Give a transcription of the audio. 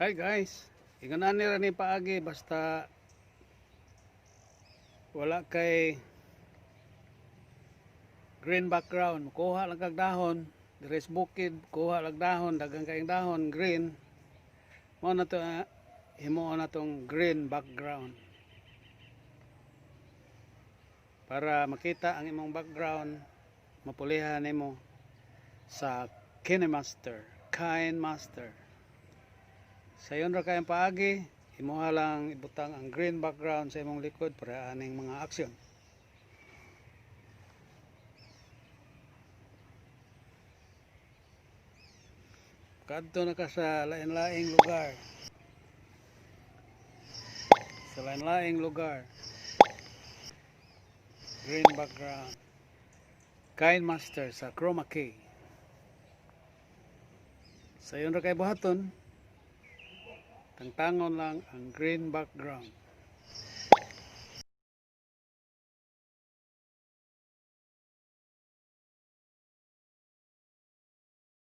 Hi guys, inganan nila ni paagi basta wala kay green background, kuha lang kag dahon, deres bukid, kuha lang dahon, dagang kayong dahon, green. Mo na to himuon na tong green background. Para makita ang imong background, mapulihan nimo sa Kinemaster. Sa yun ra kayong paagi, imuha lang ibutang ang green background sa imong likod para aning mga aksyon. Kadto na ka sa lain-laing lugar. Sa lain-laing lugar. Green background. Kinemaster sa chroma key. Sa yun ra kay buhaton, tangtangon lang ang green background.